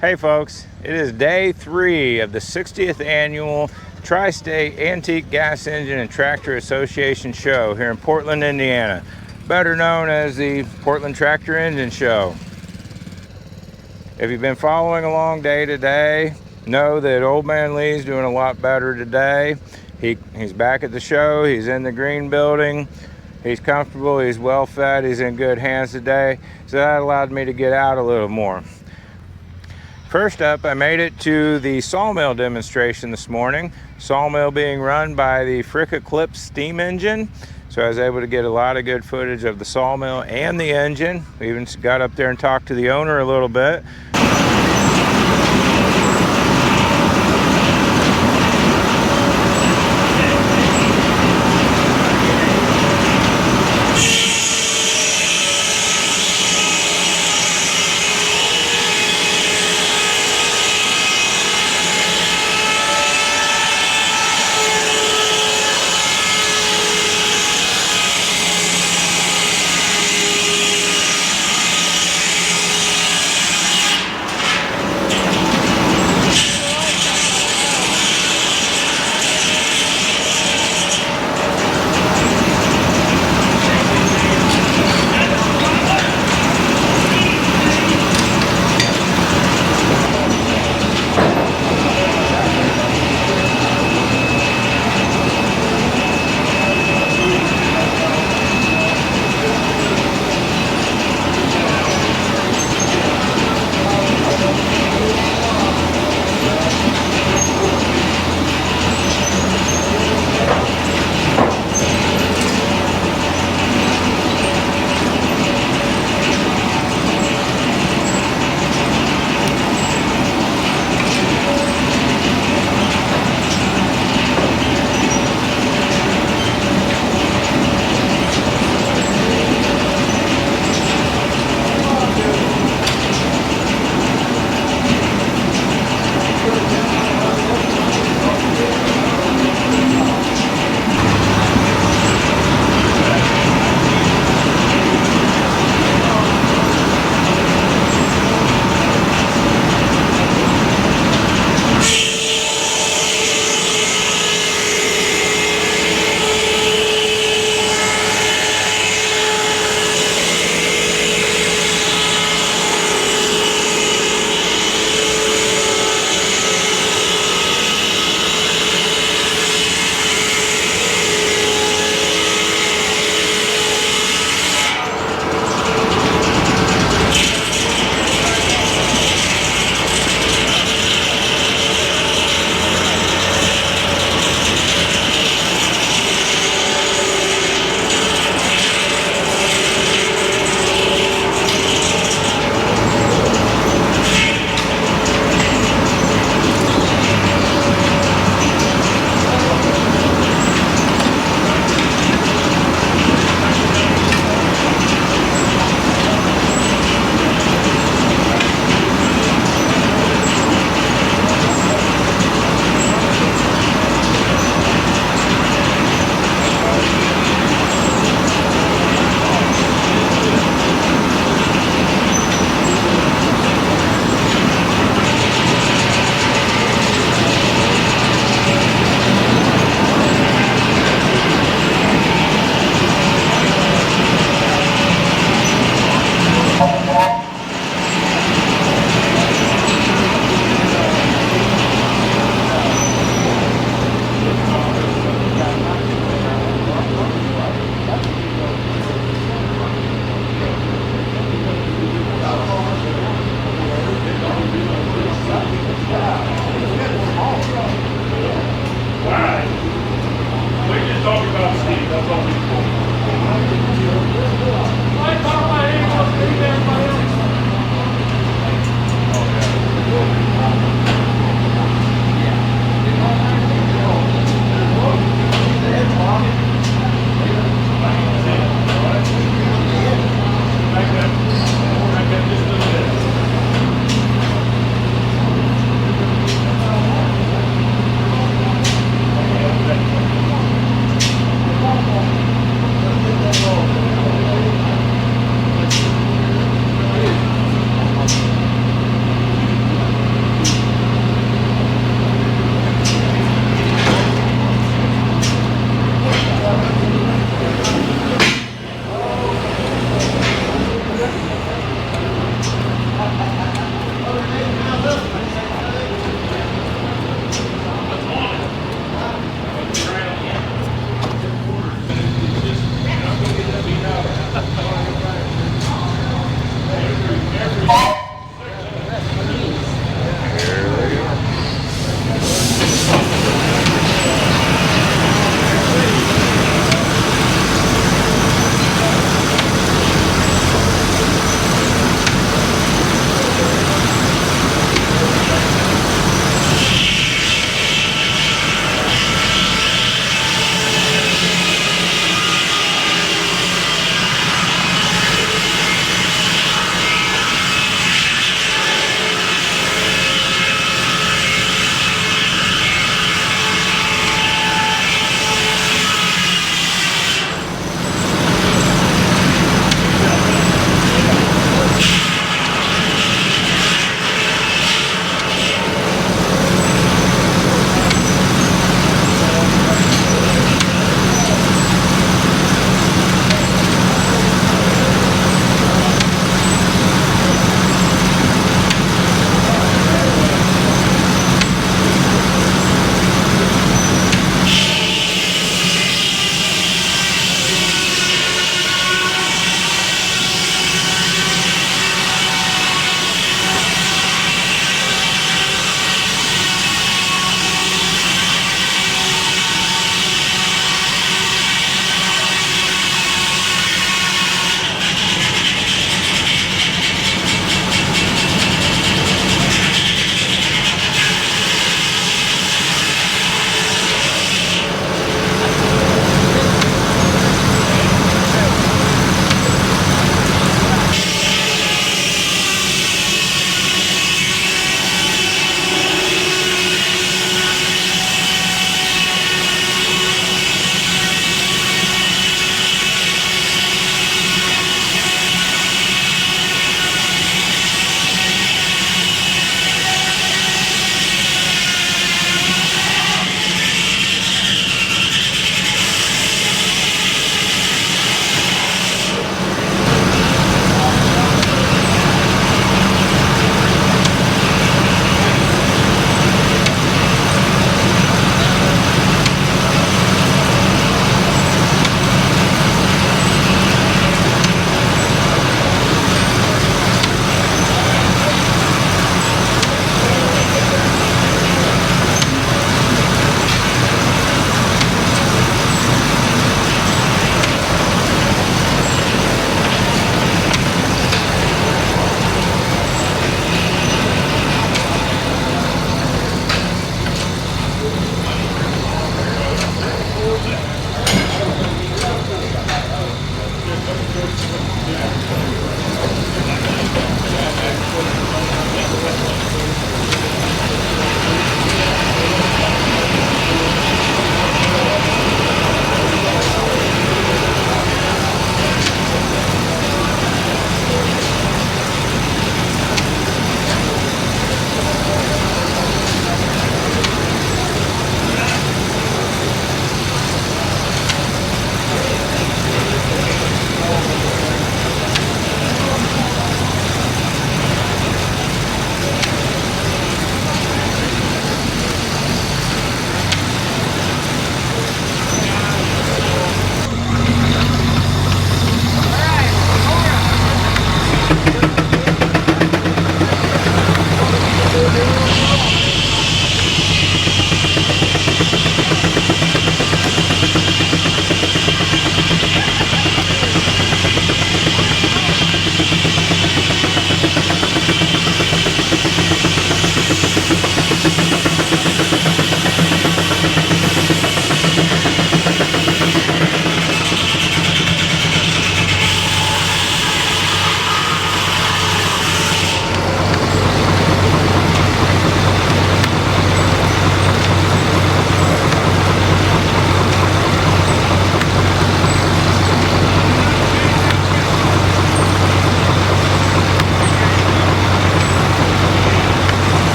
Hey folks, it is day 3 of the 60th annual Tri-State Antique Gas Engine and Tractor Association show here in Portland, Indiana, better known as the Portland Tractor Engine Show. If you've been following along day to day, know that Old Man Lee's doing a lot better today. He's back at the show, he's in the green building, he's comfortable, he's well fed, he's in good hands today, so that allowed me to get out a little more. First up, I made it to the sawmill demonstration this morning. Sawmill being run by the Frick Eclipse steam engine. So I was able to get a lot of good footage of the sawmill and the engine. We even got up there and talked to the owner a little bit.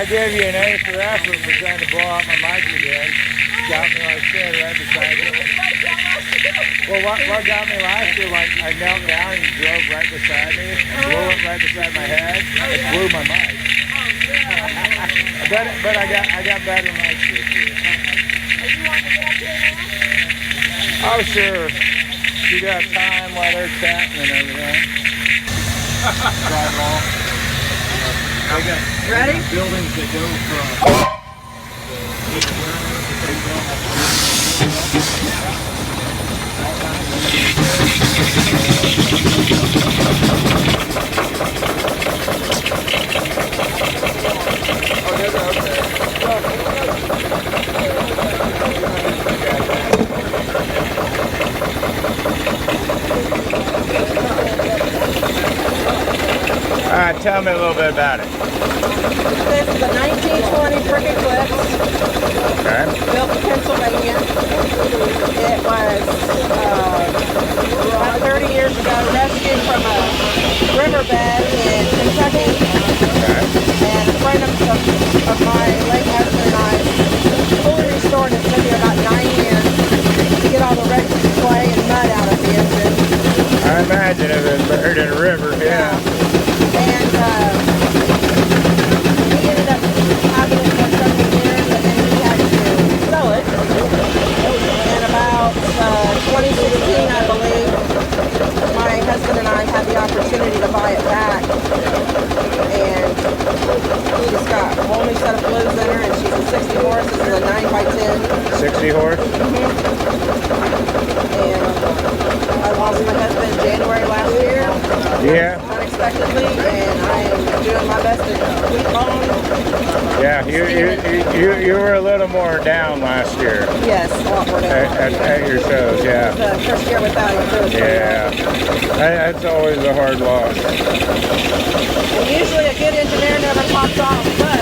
I gave you an A for effort for trying to blow out my mic again. Got me like shit right beside you. Well, what got me last year, like I knelt down and you drove right beside me, blew it right beside my head, it blew my mic. but I got better mics this year. Oh sure. You got time while they're chatting and everything. Drive off. Ready? Buildings that go from tell me a little bit about it. This is a 1920 Frick Eclipse. Okay. Built in Pennsylvania. It was about 30 years ago rescued from a riverbed in Kentucky. Okay. And a friend of my late husband and I fully restored it. It took me about 9 years to get all the wreckage clay and mud out of the engine. I imagine if it was buried in a river, yeah. And he ended up having it for several years, and then he had to sell it. In about 2016, I believe, my husband and I had the opportunity to buy it back. And she's got a whole new set of blues in her, and she's a 60 horse. This is a 9x10. 60 horse? And I lost my husband in January last year. Yeah. Unexpectedly, and I am doing my best to keep on. Yeah, you were a little more down last year. Yes, a lot more down. At your shows, yeah. The first year without him, too. Yeah. That's always a hard loss. And usually a good engineer never pops off, but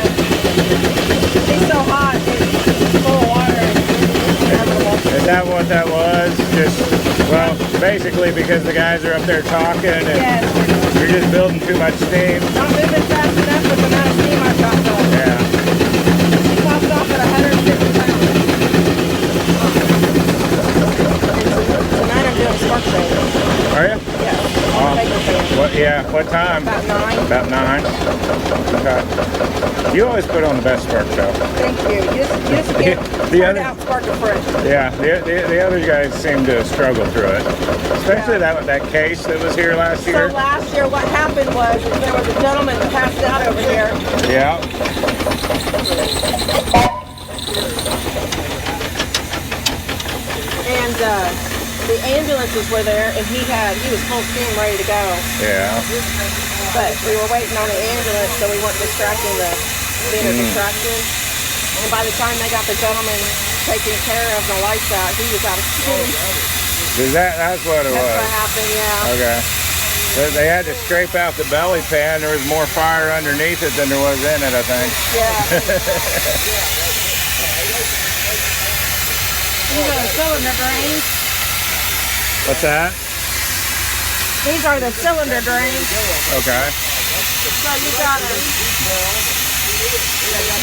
he's so hot, he's full of water. Is that what that was? Just, well, basically because the guys are up there talking and yes. You're just building too much steam. Not moving fast enough with the amount of steam I've got going. Yeah. She pops off at 150 pounds. And tonight I'm doing spark shows. Are you? Yeah. What? Yeah. What time? About 9. About 9. Okay. You always put on the best spark show. Thank you. You just can't outspark a friend. Yeah. The other guys seem to struggle through it, especially that case that was here last year. So last year, what happened was there was a gentleman that passed out over here. Yeah. And the ambulances were there, and he was full steam, ready to go. Yeah. But we were waiting on the ambulance, so we weren't distracting the distraction. And by the time they got the gentleman taking care of the lights out, he was out of steam. That's what it was. That's what happened, yeah. Okay. They had to scrape out the belly pan. There was more fire underneath it than there was in it, I think. Yeah. These are the cylinder drains. What's that? These are the cylinder drains. Okay. So you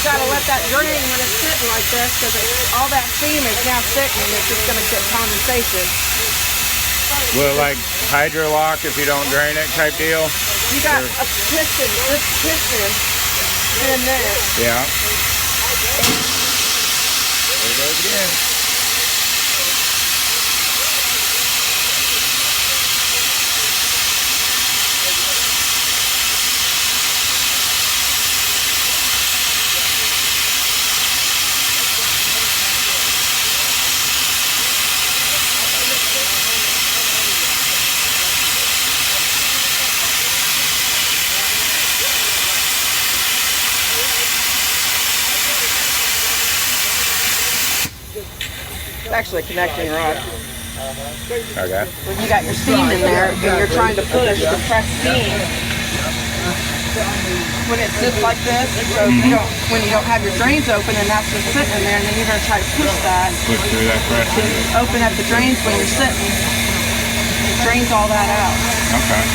gotta let that drain when it's sitting like this, because all that steam is now sitting, and it's just gonna get condensation. Will it like hydrolock if you don't drain it type deal? You got a piston, this piston, in this. Yeah. There it goes again. It's actually a connecting rod. Okay. When you got your steam in there, and you're trying to push compressed steam, when it sits like this, so when you don't have your drains open and that's just sitting in there, and then you're going to try to push that. Push through that pressure. Open up the drains when you're sitting. It drains all that out. Okay.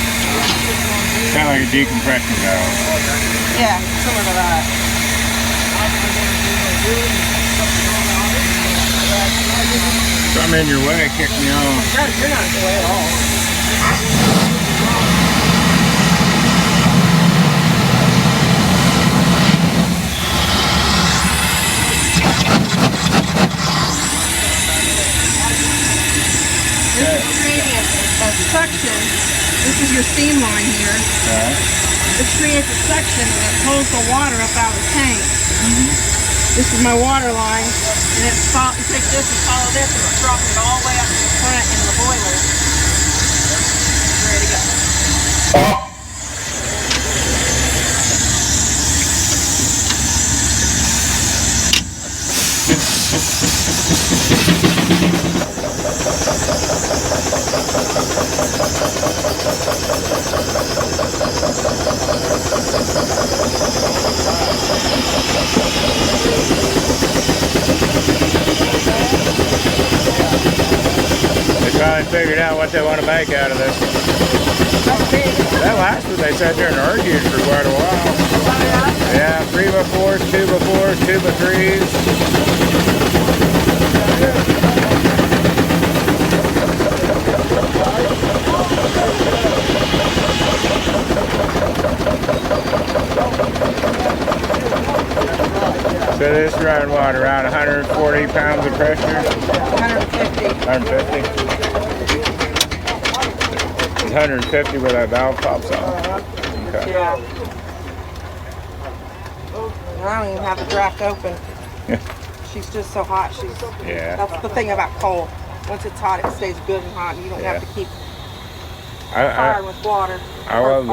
Kind of like a decompression valve. Yeah, similar to that. If I'm in your way, kick me off. No, you're not in the way at all. This is creating a suction. This is your steam line here. This creates a suction that pulls the water up out of the tank. This is my water line, and you take this and follow this, and it's dropping it all the way up to the front into the boiler. It's ready to go. They finally figured out what they want to make out of this. That last one they sat there and argued for quite a while. Yeah, 3x4s, 2x4s, 2x3s. So this run what, around 140 pounds of pressure? 150. 150? It's 150 where that valve pops off. Okay. Yeah. I don't even have the draft open. She's just so hot. Yeah. That's the thing about coal. Once it's hot, it stays good and hot. You don't have to keep firing with water. I love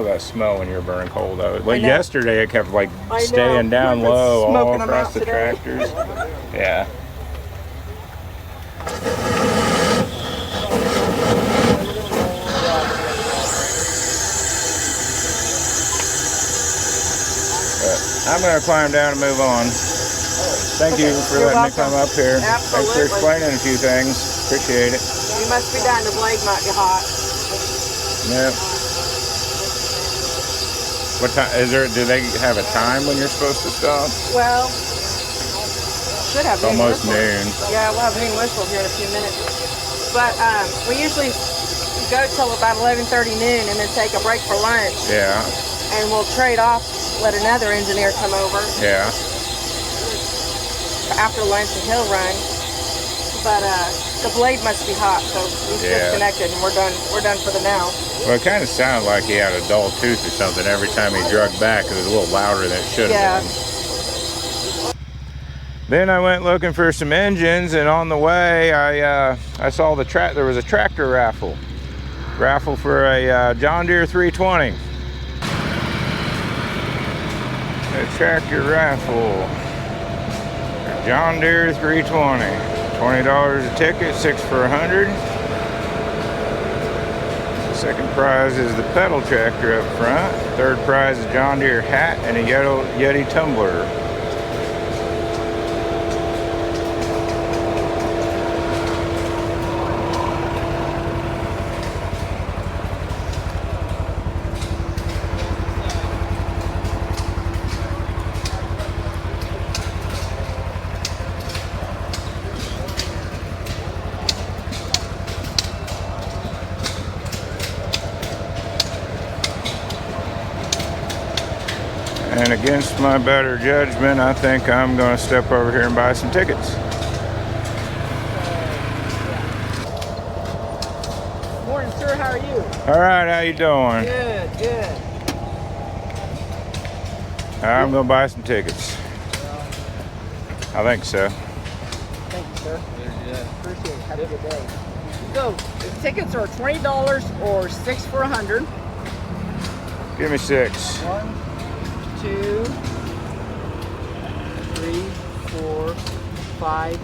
that smell when you're burning coal though. Like yesterday, it kept like staying down low all across the tractors. Yeah. I'm going to climb down and move on. Thank you for letting me come up here. Absolutely. Thanks for explaining a few things. Appreciate it. You must be down. The blade might be hot. Yep. What time is there? Do they have a time when you're supposed to stop? Well, should have noon almost whistle. noon. Yeah, we'll have noon whistle here in a few minutes. But we usually go till about 11:30 noon and then take a break for lunch. Yeah. And we'll trade off. Let another engineer come over. Yeah. After lunch and he'll run. But the blade must be hot, so he's disconnected and we're done for the now. Well, it kind of sounded like he had a dull tooth or something every time he drug back. It was a little louder than it should have been. Then I went looking for some engines, and on the way I saw there was a tractor raffle for a John Deere 320. A tractor raffle. John Deere 320. $20 a ticket, 6 for 100. The second prize is the pedal tractor up front. Third prize is a John Deere hat and a Yeti tumbler. And against my better judgment, I think I'm going to step over here and buy some tickets. Morning, sir. How are you? All right, how you doing? Good, good. I'm going to buy some tickets. I think so. Thank you, sir. Appreciate it. Have a good day. So, the tickets are $20 or 6 for 100. Give me 6. 1, 2, 3, 4, 5,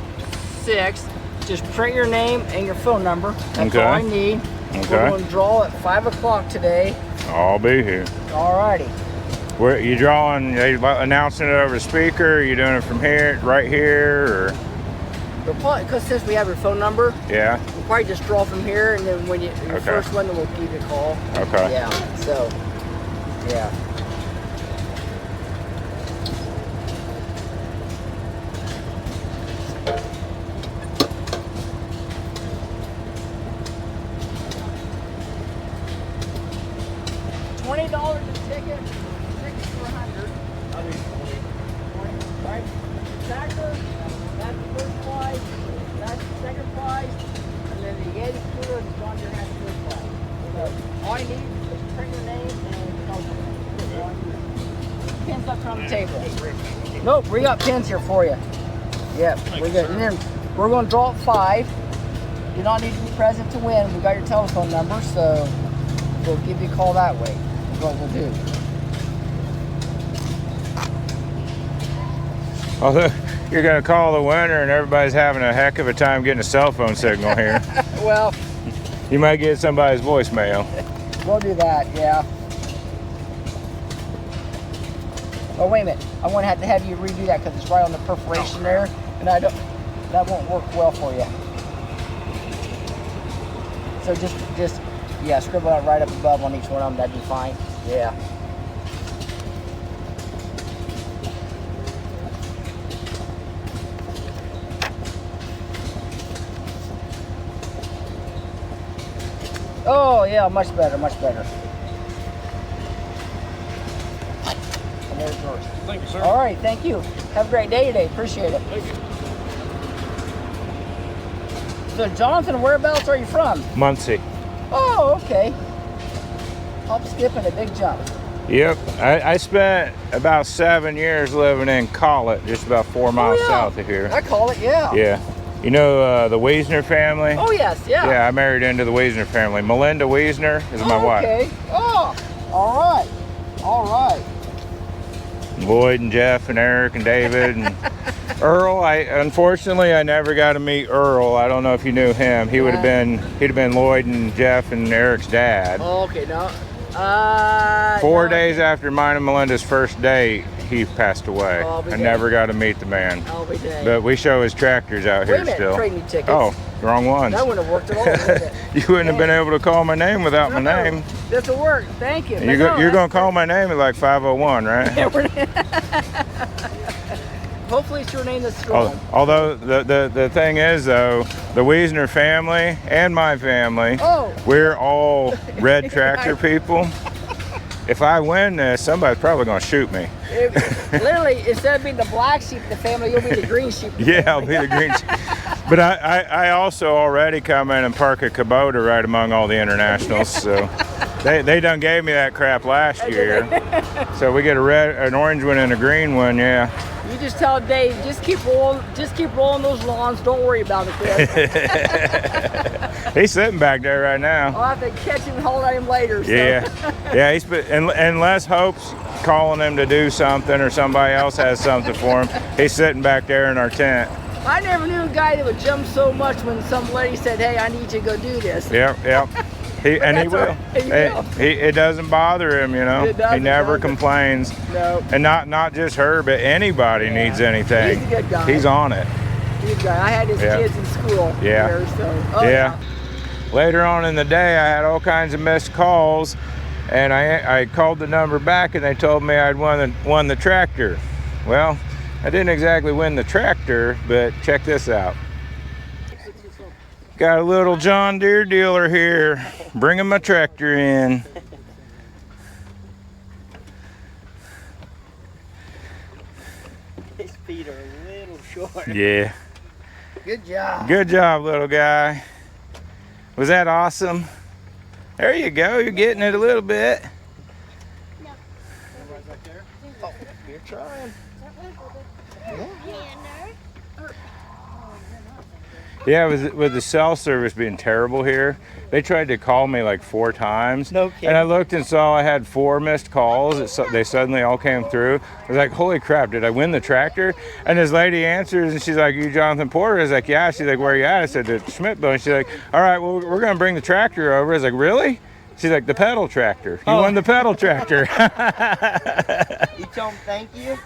6. Just print your name and your phone number. That's all I need. Okay. We're going to draw at 5 o'clock today. I'll be here. Alrighty. Where you drawing? Are you announcing it over the speaker? Are you doing it from here, right here, or? We'll probably, because since we have your phone number, Yeah. we'll probably just draw from here, and then when your first one, then we'll give you a call. Okay. Yeah. So, yeah. pins left on the table. Nope, we got pins here for you. Yep, we're good. And then we're going to draw at 5. You do not need to be present to win. We got your telephone number, so we'll give you a call that way. That's what we'll do. Although you're going to call the winner and everybody's having a heck of a time getting a cell phone signal here. Well, You might get somebody's voicemail. we'll do that, yeah. Oh, wait a minute. I want to have you redo that because it's right on the perforation there, and that won't work well for you. So just yeah, scribble out right up above on each one of them. That'd be fine. Yeah. Oh yeah, much better, much better. And there's yours. Thank you, sir. All right, thank you. Have a great day today. Appreciate it. Thank you. So, Jonathan, whereabouts are you from? Muncie. Oh, okay. Hop, skip, and a big jump. Yep. I spent about 7 years living in Collett, just about 4 miles yeah. south of here. I call it, yeah. Yeah. You know the Wiesner family? Oh, yes, yeah. Yeah, I married into the Wiesner family. Melinda Wiesner is my wife. Okay. Oh, all right. All right. Lloyd and Jeff and Eric and David and Earl. Unfortunately I never got to meet Earl. I don't know if you knew him. He'd have been Lloyd and Jeff and Eric's dad. Oh, okay, no. 4 days after mine and Melinda's first date, he passed away. Oh, I never got to meet the man. I'll be dang. But we show his tractors out Wait here a minute, still. trade me tickets. Oh, wrong ones. That wouldn't have worked at all, would it? You wouldn't have been able to call my name without my No, name. This will work. Thank you. You're going to call my name at like 501, right? Hopefully it's your name that's strong. Although the thing is though, the Wiesner family and my family, we're all red tractor people. If I win this, somebody's probably going to shoot me. Literally, instead of being the black sheep of the family, you'll be the green sheep of the Yeah, family. I'll be the green sheep. But I also already come in and park a Kubota right among all the internationals. So they done gave me that crap last year. So we get an orange one and a green one, yeah. You just tell Dave, just keep rolling those lawns. Don't worry about it, Chris. He's sitting back there right now. I'll have to catch him and hold at him later. So. Yeah. And Les Hope's calling him to do something, or somebody else has something for him. He's sitting back there in our tent. I never knew a guy that would jump so much when some lady said, "Hey, I need you to go do this." Yep. He will. He will. It doesn't bother him, you know. He never complains. No. And not just her, but anybody needs anything. He's a good guy. He's on it. He's a good guy. I had his kids in school. Yeah. Here, so. Yeah. Later on in the day, I had all kinds of missed calls, and I called the number back, and they told me I'd won the tractor. Well, I didn't exactly win the tractor, but check this out. Got a little John Deere dealer here, bringing my tractor in. His feet are a little short. Yeah. Good job. Good job, little guy. Was that awesome? There you go. You're getting it a little bit. Oh, you're trying. Yeah, with the cell service being terrible here, they tried to call me like 4 times. No kidding. And I looked and saw I had 4 missed calls. They suddenly all came through. I was like, holy crap, did I win the tractor? And this lady answers and she's like, you Jonathan Porter? I was like, yeah. She's like, where are you at? I said, at Schmidtville. And she's like, all right, well, we're going to bring the tractor over. I was like, really? She's like, the pedal tractor. You won the pedal tractor. You tell him thank you?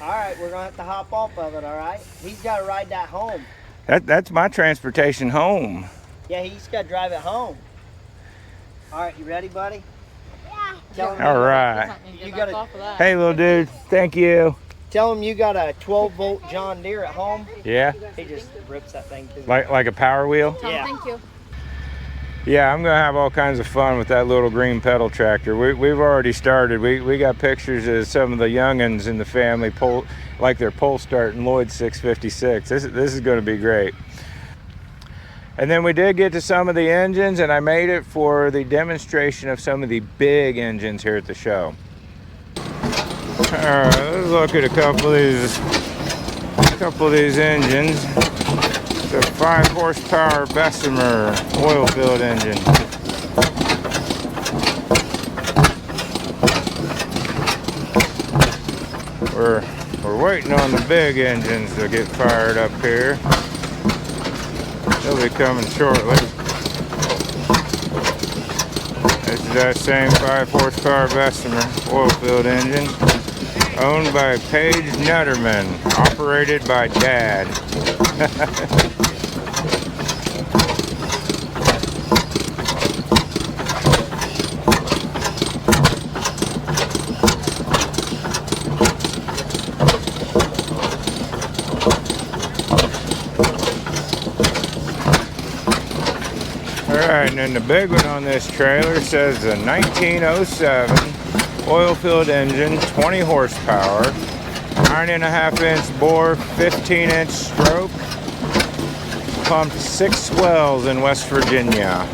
All right, we're going to have to hop off of it, all right? He's got to ride that home. That's my transportation home. Yeah, he's got to drive it home. All right, you ready, buddy? Yeah. Tell him All right. you got to Hey, little dude. Thank you. tell him you got a 12-volt John Deere at home. Yeah. He just rips that thing through. Like a Power Wheel? Yeah. Thank you. Yeah, I'm gonna have all kinds of fun with that little green pedal tractor. We've already started. We got pictures of some of the youngins in the family like their pull start in Lloyd's 656. This is going to be great. And then we did get to some of the engines, and I made it for the demonstration of some of the big engines here at the show. Alright, let's look at a couple of these engines. It's a 5 horsepower Bessemer oil filled engine. We're waiting on the big engines to get fired up here. They'll be coming shortly. This is that same 5 horsepower Bessemer oil filled engine, owned by Paige Nutterman, operated by Dad. Alright, and then the big one on this trailer says a 1907 oil-filled engine, 20 horsepower, 9.5-inch bore, 15-inch stroke, pumped 6 wells in West Virginia.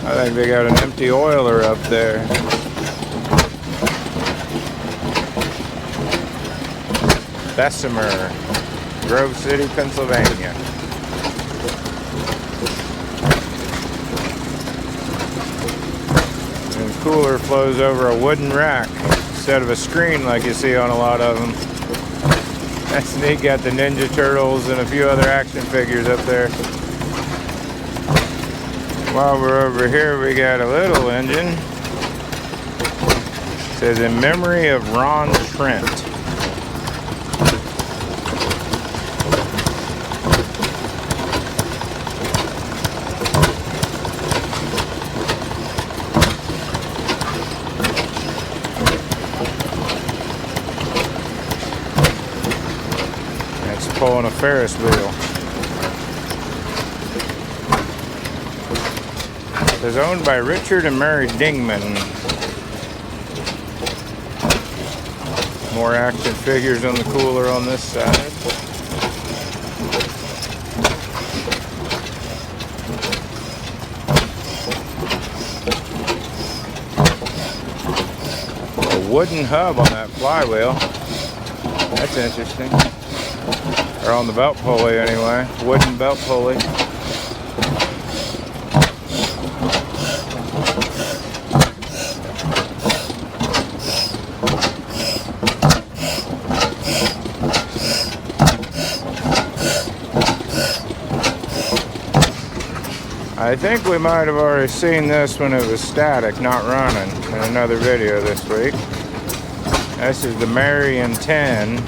I think they got an empty oiler up there. Bessemer, Grove City, Pennsylvania. And the cooler flows over a wooden rack instead of a screen like you see on a lot of them. That's neat. Got the Ninja Turtles and a few other action figures up there. While we're over here, we got a little engine. It says in memory of Ron Trent. Pulling a Ferris wheel. It's owned by Richard and Mary Dingman. More action figures on the cooler on this side. A wooden hub on that flywheel. That's interesting. Or on the belt pulley anyway, wooden belt pulley. I think we might have already seen this when it was static, not running, in another video this week. This is the Marion 10.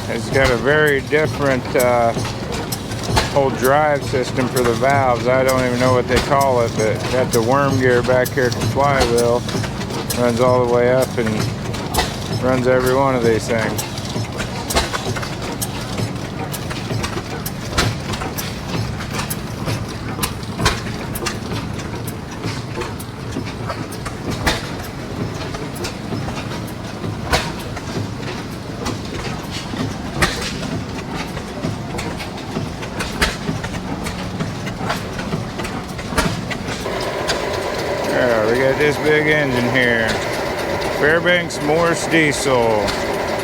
It's got a very different whole drive system for the valves. I don't even know what they call it, but got the worm gear back here at the flywheel. Runs all the way up and runs every one of these things. We got this big engine here. Fairbanks Morse diesel,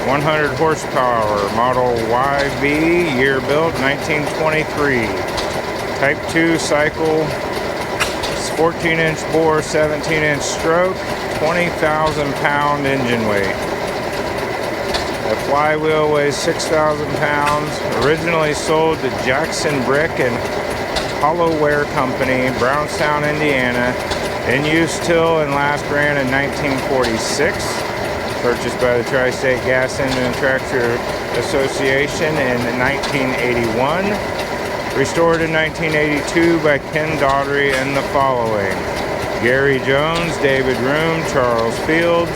100 horsepower, model YV, year built 1923. Type 2 cycle, 14-inch bore, 17-inch stroke, 20,000 pound engine weight. The flywheel weighs 6,000 pounds. Originally sold to Jackson Brick and Hollowware Company, Brownstown, Indiana. In use till and last ran in 1946. Purchased by the Tri-State Gas Engine and Tractor Association in 1981. Restored in 1982 by Ken Daugherty and the following: Gary Jones, David Room, Charles Fields,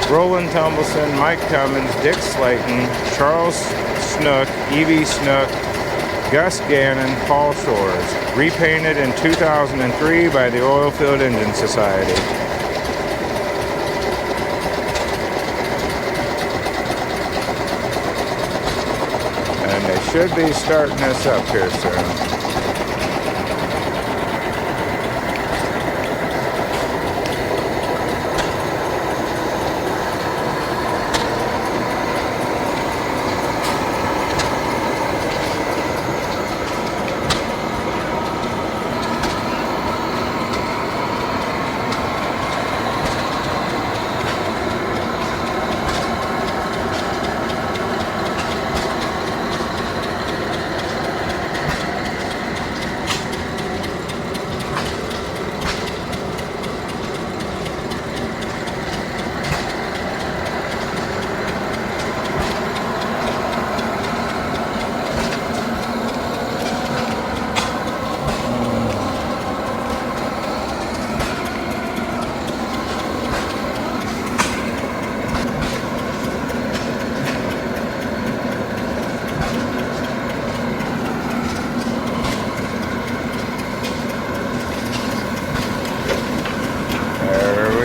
Roland Tumbleson, Mike Cummins, Dick Slayton, Charles Snook, Evie Snook, Gus Gannon, Paul Shores. Repainted in 2003 by the Oilfield Engine Society. should be starting this up here soon.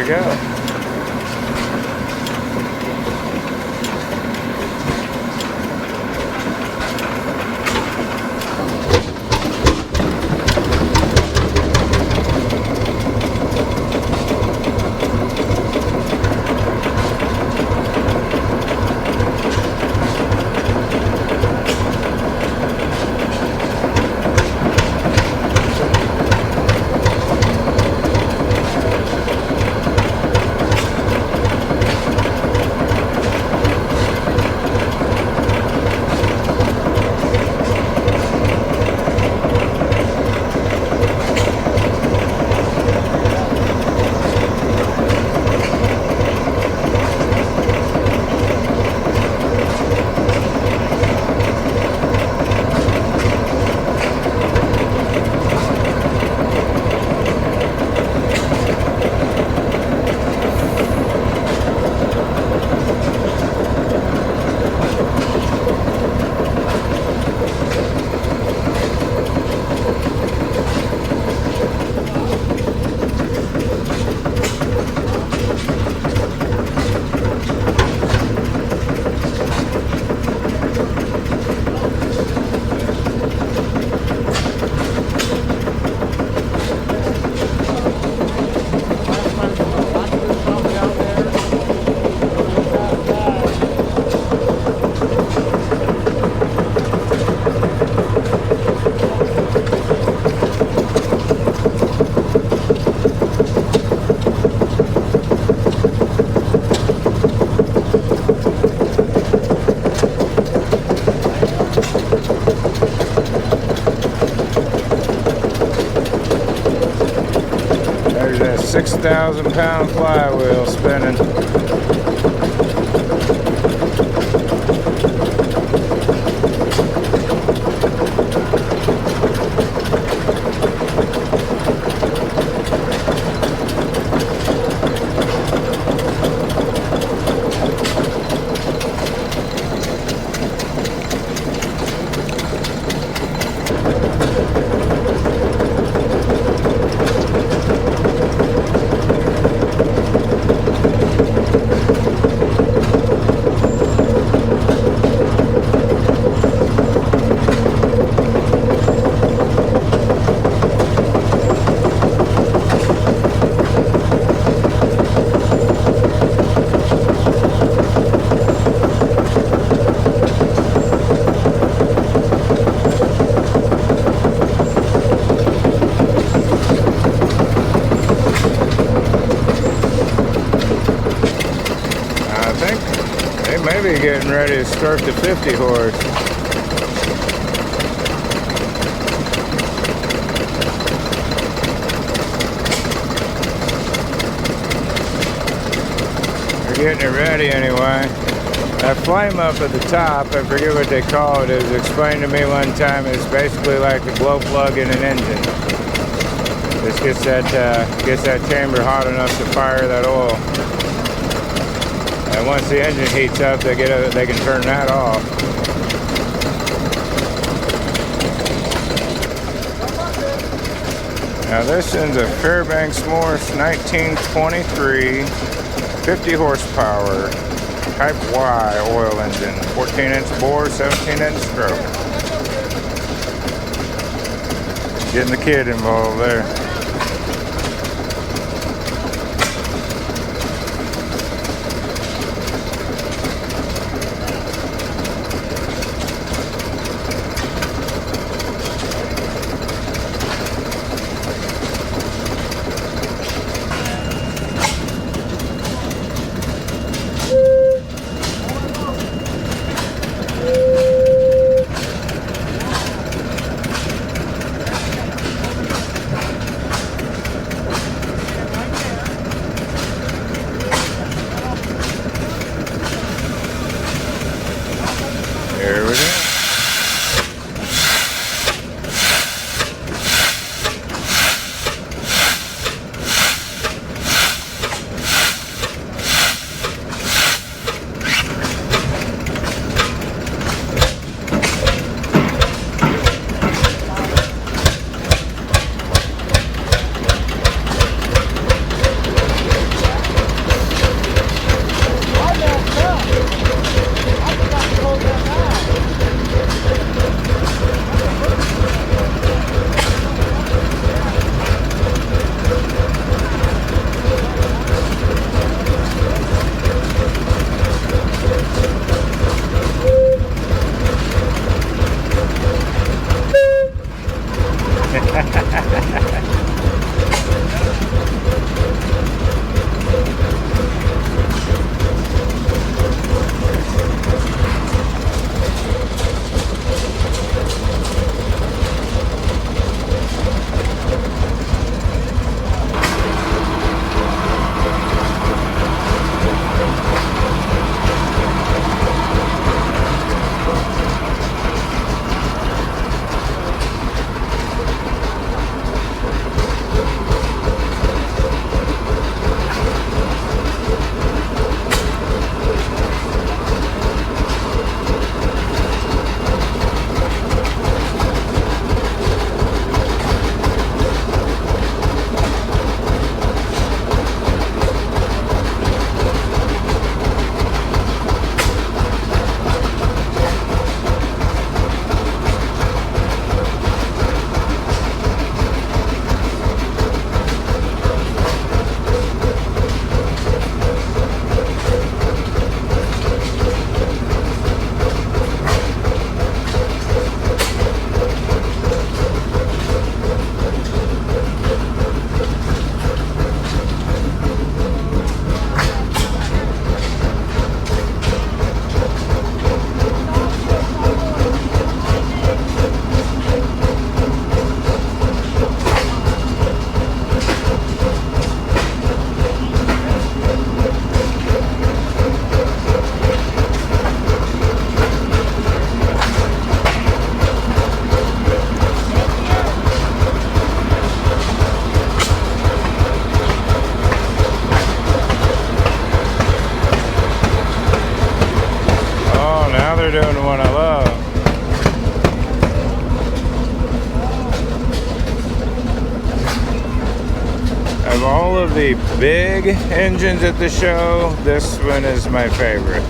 Go. There's that 6,000-pound flywheel spinning. Maybe getting ready to start the 50 horse. They're getting it ready anyway. That flame up at the top, I forget what they call it, is explained to me one time, it's basically like a glow plug in an engine. This gets that chamber hot enough to fire that oil. And once the engine heats up, they can turn that off. Now this is a Fairbanks Morse 1923 50 horsepower Type Y oil engine, 14-inch bore, 17-inch stroke. Getting the kid involved there. There we go. They're doing the one I love. Of all of the big engines at the show, this one is my favorite.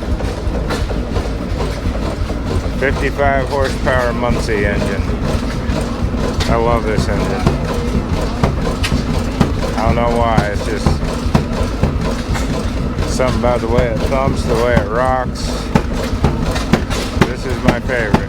55 horsepower Muncie engine. I love this engine. I don't know why, it's just something about the way it thumps, the way it rocks. This is my favorite.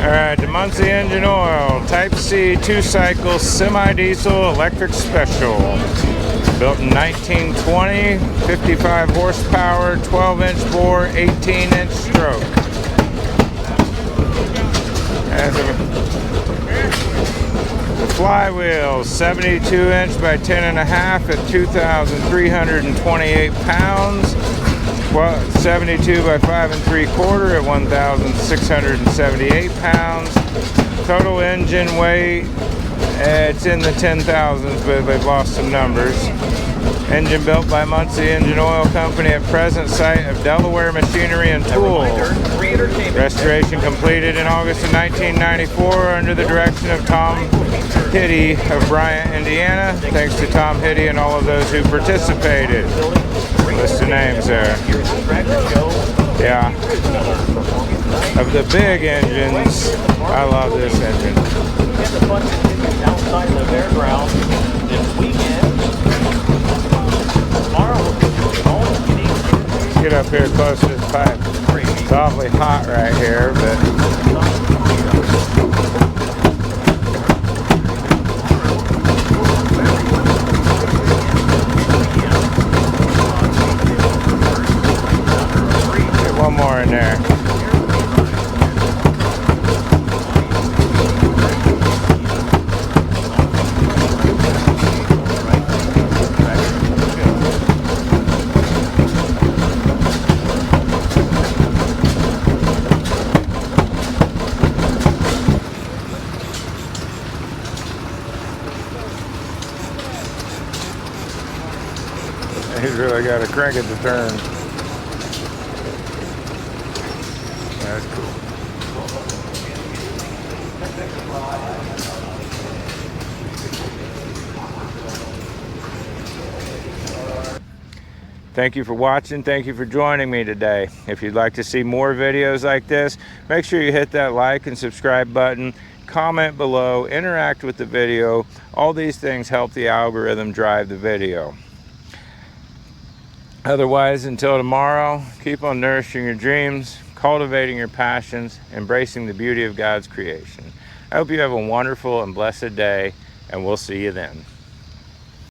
Alright, the Muncie engine oil, Type C 2-cycle semi-diesel electric special. Built in 1920, 55 horsepower, 12-inch bore, 18-inch stroke. The flywheel, 72-inch by 10.5 at 2,328 pounds. 72 by 5 3/4 at 1,678 pounds. Total engine weight, it's in the 10,000s, but they've lost some numbers. Engine built by Muncie Engine Oil Company at present site of Delaware Machinery and Tools. Restoration completed in August of 1994 under the direction of Tom Hitty of Bryant, Indiana. Thanks to Tom Hitty and all of those who participated. List of names there. Yeah. Of the big engines, I love this engine. Outside the fairground this weekend. Let's get up here close to this pipe. It's awfully hot right here, but get one more in there. He's really got to crank it to turn. That's cool. Thank you for watching. Thank you for joining me today. If you'd like to see more videos like this, make sure you hit that like and subscribe button. Comment below, interact with the video. All these things help the algorithm drive the video. Otherwise, until tomorrow, keep on nourishing your dreams, cultivating your passions, embracing the beauty of God's creation. I hope you have a wonderful and blessed day, and we'll see you then.